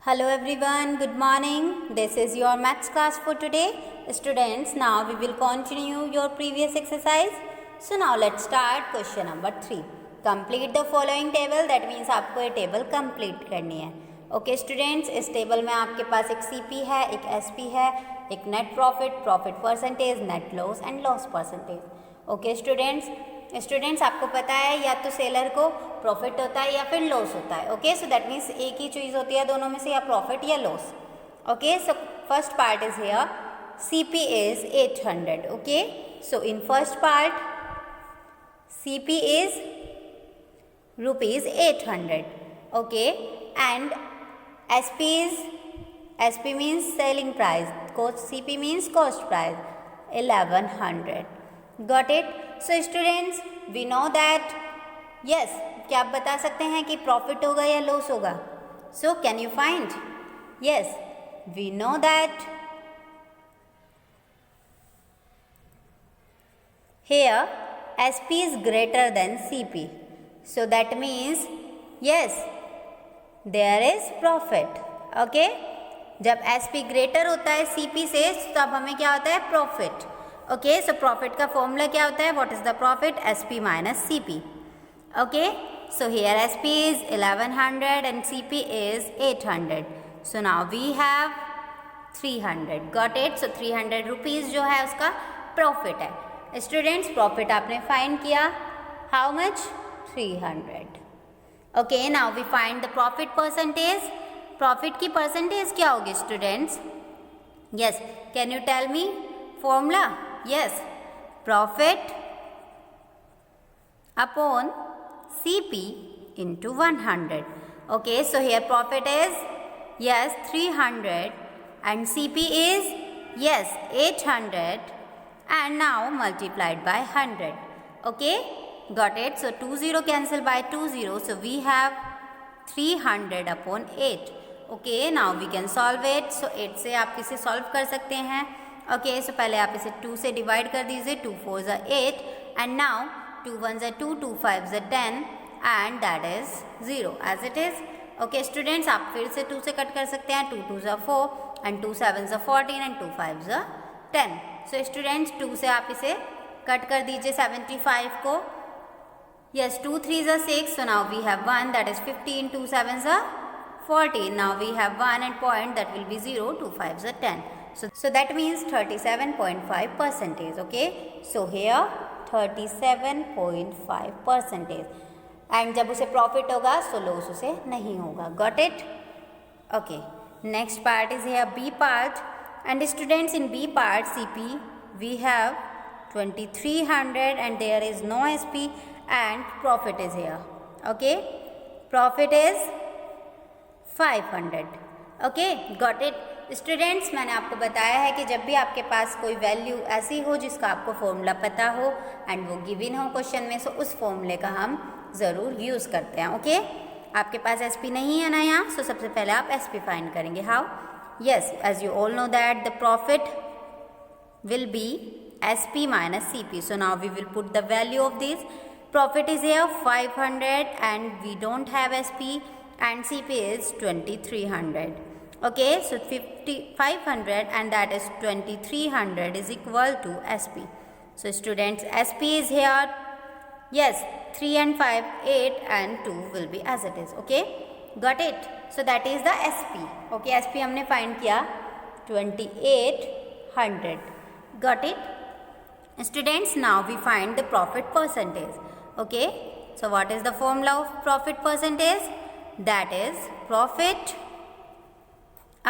Hello everyone, good morning. This is your maths class for today. Students, now we will continue your previous exercise. So now let's start question number 3. Complete the following table. That means आपको ये table complete करनी है. Okay students, इस table में आपके पास एक CP है, एक SP है, एक net profit, profit percentage, net loss and loss percentage. Okay students आपको पता है या तो सेलर को प्रॉफिट होता है या फिर लॉस होता है. ओके सो दैट मीन्स एक ही चीज़ होती है दोनों में से, या प्रॉफिट या loss. Okay so first part is here CP is 800. Okay so in first part CP is rupees 800. Okay and SP means selling price, CP means cost price 1100. Got it? So students, we know that yes, क्या आप बता सकते हैं कि profit होगा या loss होगा? So can you find? Yes, we know that here SP is greater than CP. So that means yes, there is profit. Okay? जब SP greater होता है CP से तब हमें क्या होता है? प्रॉफिट. ओके सो प्रॉफिट का फॉर्मूला क्या होता है? What is the profit? SP minus CP. Okay so here SP is 1100 and CP is 800. So now we have 300. Got it? So 300 rupees जो है उसका प्रॉफिट है. स्टूडेंट्स प्रॉफिट आपने find किया. How much? 300. Okay now we find the profit percentage. Profit की percentage क्या होगी students? Yes, can you tell me formula? Yes, profit upon CP into 100. Okay, so here profit is yes 300 and CP is yes 800 and now multiplied by 100. Okay, got it? So 20 cancel by 20, so we have 300 upon 8. Okay, now we can solve it. So 8 से आप इसे solve कर सकते हैं. Okay so पहले आप इसे 2 से डिवाइड कर दीजिए. 2 4 ज़ा 8 एंड नाउ 2 1 ज़ा 2, 2 5 ज़ा 10 and that is 0 as it is. Okay students आप फिर से 2 से कट कर सकते हैं. 2 2 ज़ा 4 एंड 2 7 ज़ा 14 एंड 2 5 ज़ा 10. सो स्टूडेंट्स 2 से आप इसे कट कर दीजिए 75 को. यस 2 3 ज़ा 6, so now we have 1 that is 15. 2 7 ज़ा 14. Now we have 1 and point that will be 0. 2 5 ज़ा 10. So that means 37.5%. Okay, so here 37.5%. And जब उसे प्रॉफिट होगा सो लॉस उसे नहीं होगा. Got it? Okay next part is here B part. And students in B part CP we have 2300 and there is no SP and profit is here. Okay, profit is 500. Okay got it? Students मैंने आपको बताया है कि जब भी आपके पास कोई value ऐसी हो जिसका आपको फॉर्मूला पता हो एंड वो गिवन हो क्वेश्चन में, सो उस फॉर्मूले का हम ज़रूर यूज़ करते हैं. ओके आपके पास SP नहीं है ना यहाँ, सो सबसे पहले आप SP फाइंड करेंगे. How? Yes as you all know that the profit will be SP minus CP. So now we will put the value of this. Profit is here 500 and we don't have SP and CP is 2300. Okay, so 500 and that is 2300 is equal to SP. So students SP is here. Yes 3 and 5 8 and 2 will be as it is. Okay, got it? So that is the SP. Okay, SP हमने find किया 2800. got it? Students now we find the profit percentage. Okay, so what is the formula of profit percentage? That is profit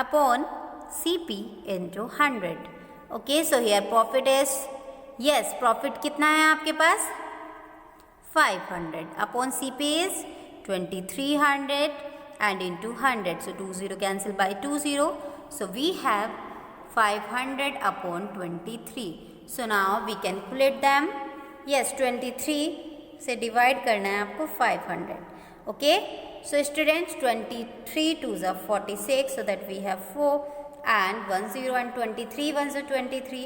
upon CP into 100. Okay, so here profit is yes profit कितना है आपके पास? 500 upon CP is 2300 and into 100. So 20 cancel by 20. So we have 500 upon 23. So now we calculate them. Yes 23 से divide करना है आपको 500. Okay, so students 23 2s are 46, so that we have 4 and 1 0 and 23 1s are 23,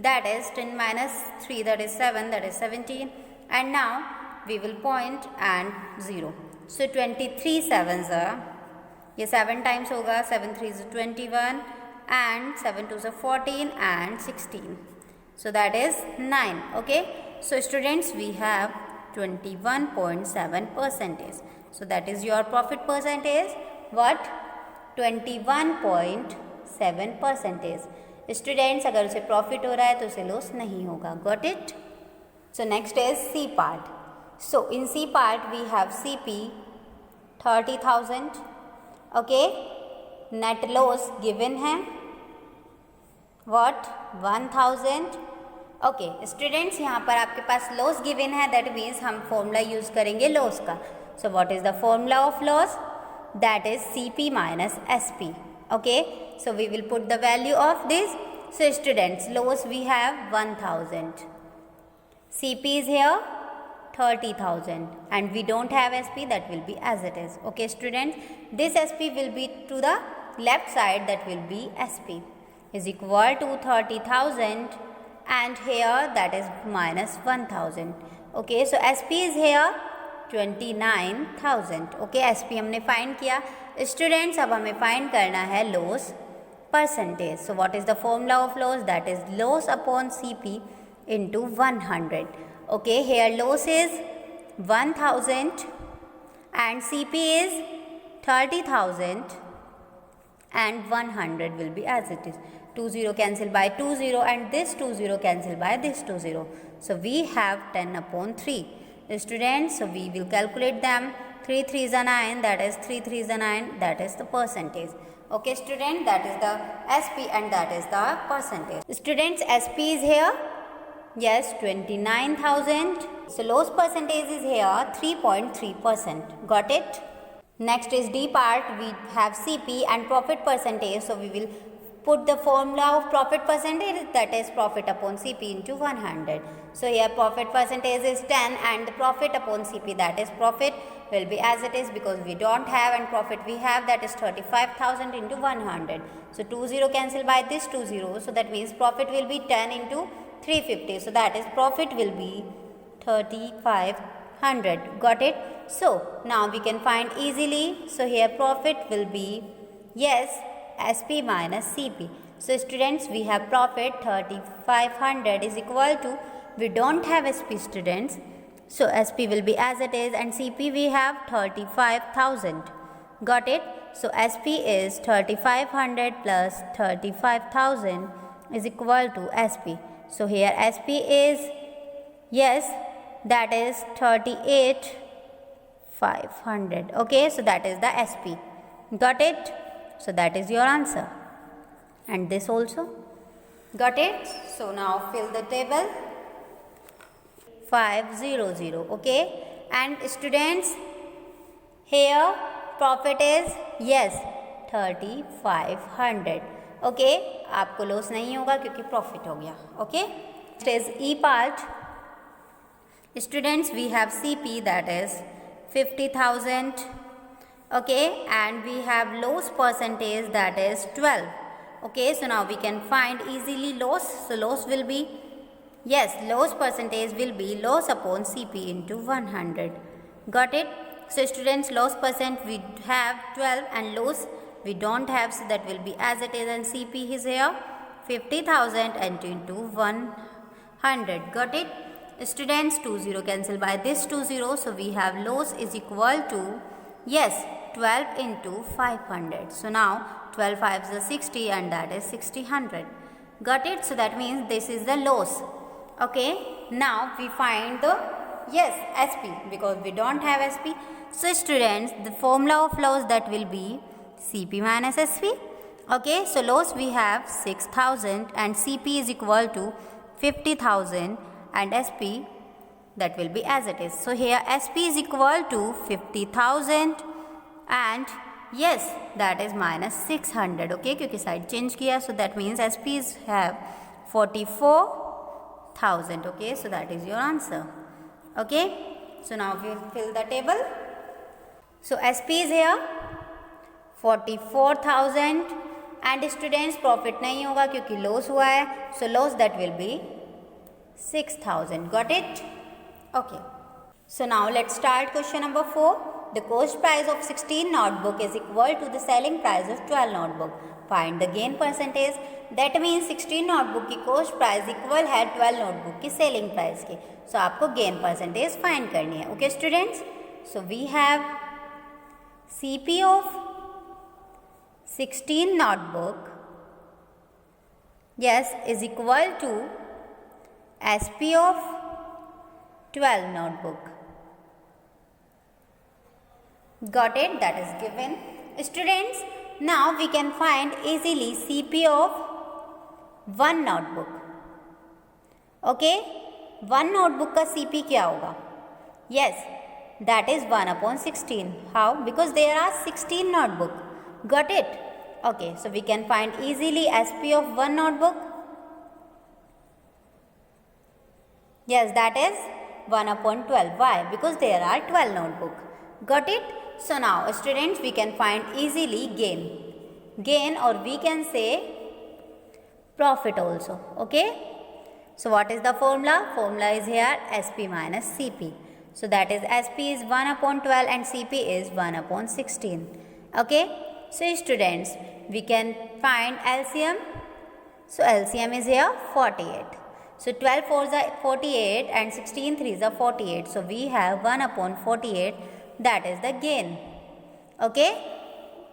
that is 10 minus 3, that is 7, that is 17, and now we will point and 0. So 23 7s are ये 7 times होगा, 7 3 is 21 and 7 2 is 14 and 16. So that is 9. Okay. So students, we have 21.7%. So that is your profit percentage. What? 21.7%. Students, अगर उसे profit हो रहा है तो उसे loss नहीं होगा. Got it? So next is C part. So in C part we have CP 30,000. Okay. Net loss given है what? 1,000. ओके स्टूडेंट्स, यहाँ पर आपके पास लॉस गिवन है, दैट मीन्स हम फॉर्मूला यूज करेंगे लॉस का. So what is the formula of loss? That is CP minus SP. Okay, so we will put the value of this. So students, loss we have 1,000, CP is here 30,000 and we don't have SP, that will be as it is. Okay students, this SP will be to the left side, that will be SP is equal to 30,000 and here that is minus 1,000. Okay, so SP is here 29,000. Okay, SP हमने find किया. Students, अब हमें find करना है loss percentage. So what is the formula of loss? That is loss upon CP into 100. Okay, here loss is 1,000 and CP is 30,000 and 100 will be as it is. 20 cancel by 20 and this 20 cancel by this 20. So we have 10 upon 3. Students, so we will calculate them. 3 3 is a 9, that is 3 3 is a 9, that is the percentage. Okay student, that is the SP and that is the percentage. Students, SP is here, yes, 29,000. So loss percentage is here 3.3%. Got it? Next is D part. We have CP and profit percentage. So we will put the formula of profit percentage, that is profit upon CP into 100. So here profit percentage is 10 and the profit upon CP, that is profit, will be as it is because we don't have and profit we have, that is 35,000 into 100. So 20 cancel by this 20. So that means profit will be 10 into 350. So that is profit will be 3,500. Got it? So now we can find easily. So here profit will be, yes, SP minus CP. So students, we have profit 3,500 is equal to, we don't have SP students, so SP will be as it is and CP we have 35,000. Got it? So SP is 3,500 plus 35,000 is equal to SP. So here SP is, yes, that is 38,500. Okay, so that is the SP. Got it? So that is your answer. And this also. Got it? So now fill the table. 500. Okay. And students, here profit is, yes, 3,500. Okay. आपको loss नहीं होगा क्योंकि profit हो गया. Okay. Next is E part. Students, we have CP, that is 50,000. Okay, and we have loss percentage, that is 12. Okay, so now we can find easily loss. So loss will be, yes, loss percentage will be loss upon CP into 100. Got it? So students, loss percent we have 12 and loss we don't have, so that will be as it is and CP is here 50,000 and into 100. Got it? Students, 20 cancel by this 20, so we have loss is equal to, yes, 12 into 500. So now 12 5s is 60 and that is 60,000. Got it? So that means this is the loss. Okay, now we find the, yes, SP because we don't have SP. So students, the formula of loss, that will be CP minus SP. Okay, so loss we have 6,000 and CP is equal to 50,000 and SP, that will be as it is. So here SP is equal to 50,000 and, yes, that is minus 600. Okay, क्योंकि side change किया, so that means SPs have 44,000. Okay, so that is your answer. Okay, so now we will fill the table. So SP is here 44,000 and students, profit नहीं होगा क्योंकि loss हुआ है, so loss that will be 6,000. Got it? Okay. So now let's start question number 4. the cost price of 16 notebook is equal to the selling price of 12 notebook. Find the gain percentage. That means 16 notebook की cost price equal है 12 notebook की selling price के. So आपको gain percentage find करनी है. Okay students? So we have CP of 16 notebook, yes, is equal to SP of 12 notebook. Got it? That is given. Students, now we can find easily CP of one notebook. Okay? One notebook का CP क्या होगा? Yes, that is 1 upon 16. How? Because there are 16 notebook. Got it? Okay, so we can find easily SP of one notebook. Yes, that is 1 upon 12. Why? Because there are 12 notebook. Got it? So now students, we can find easily gain or we can say profit also. Okay? So what is the formula? Formula is here SP minus CP. So that is SP is 1 upon 12 and CP is 1 upon 16. Okay? So students, we can find LCM. So LCM is here 48. So 12 4s are 48 and 16 3s are 48. So we have 1 upon 48. That is the gain. Okay?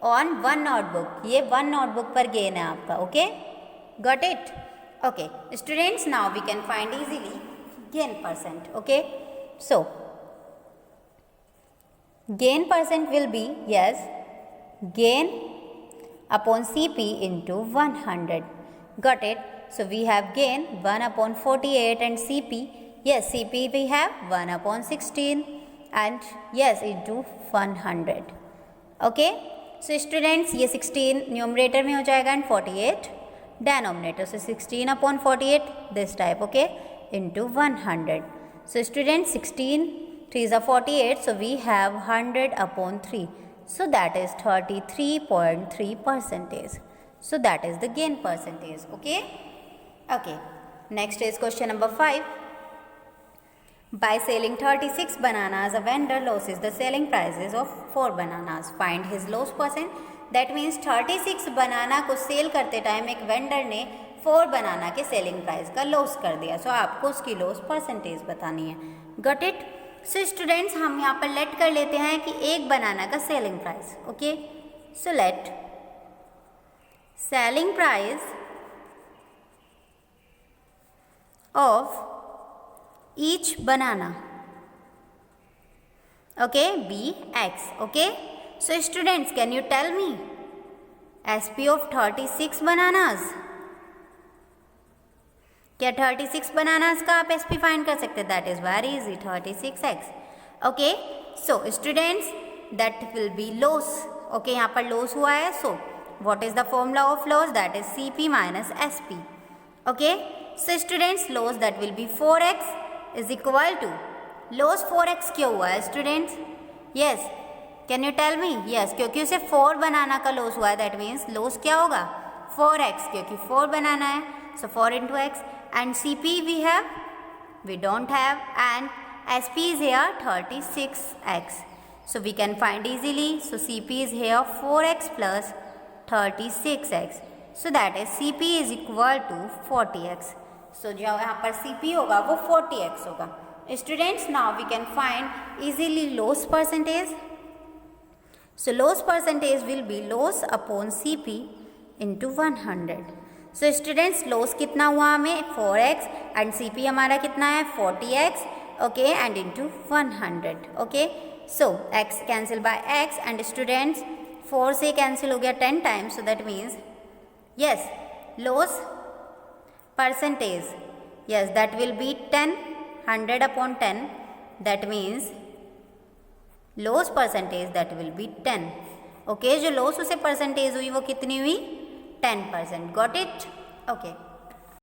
On one notebook. ये one notebook पर gain है आपका. Okay? Got it? Okay. Students, now we can find easily gain percent. Okay? So, gain percent will be, yes, gain upon CP into 100. Got it? So, we have gain 1 upon 48 and CP. Yes, CP we have 1 upon 16 and yes into 100. Okay? So, students, ये 16 numerator में हो जाएगा and 48 denominator. So, 16 upon 48 this type. Okay? Into 100. So, students, 16 3s are 48. So, we have 100 upon 3. So, that is 33.3 percentage. So, that is the gain percentage. Okay? Okay. Next is question number 5. By selling 36 bananas, a vendor loses the selling prices of 4 bananas. Find his loss percent. That means 36 बनाना को cell करते time एक vendor ने 4 बनाना के selling price का loss कर दिया. सो आपको उसकी लॉस परसेंटेज बतानी है. Got it? सो स्टूडेंट्स, हम यहाँ पर लेट कर लेते हैं कि एक बनाना का selling price. Okay? So let selling price of each banana, okay, be x. Okay, so students, can you tell me SP of 36 bananas? क्या 36 bananas का आप SP फाइंड कर सकते? That is very easy, 36x. Okay, so students, that will be loss. Okay, यहाँ पर loss हुआ है. So what is the formula of loss? That is CP minus SP. Okay, so students, loss that will be 4x is equal to loss 4x क्यों हुआ है students? Yes, can you tell me? Yes, क्योंकि उसे 4 बनाना का loss हुआ है. That means loss क्या होगा? 4x, क्योंकि 4 बनाना है. So 4 into x. And CP we have? We don't have. And SP is here 36x. So we can find easily. So CP is here 4x plus 36x. So that is CP is equal to 40x. So जो यहाँ पर CP होगा वो 40x होगा. Students, now we can find easily loss percentage. So loss percentage will be loss upon CP into 100. So students, loss कितना हुआ हमें? 4x and CP हमारा कितना है? 40x. Okay, and into 100. Okay, so x cancel by x and students 4 से cancel हो गया 10 times. So that means yes, loss percentage, yes, that will be 10, 100 upon 10. That means loss percentage that will be 10. Okay, जो loss उसे percentage हुई वो कितनी हुई? 10%. Got it? Okay.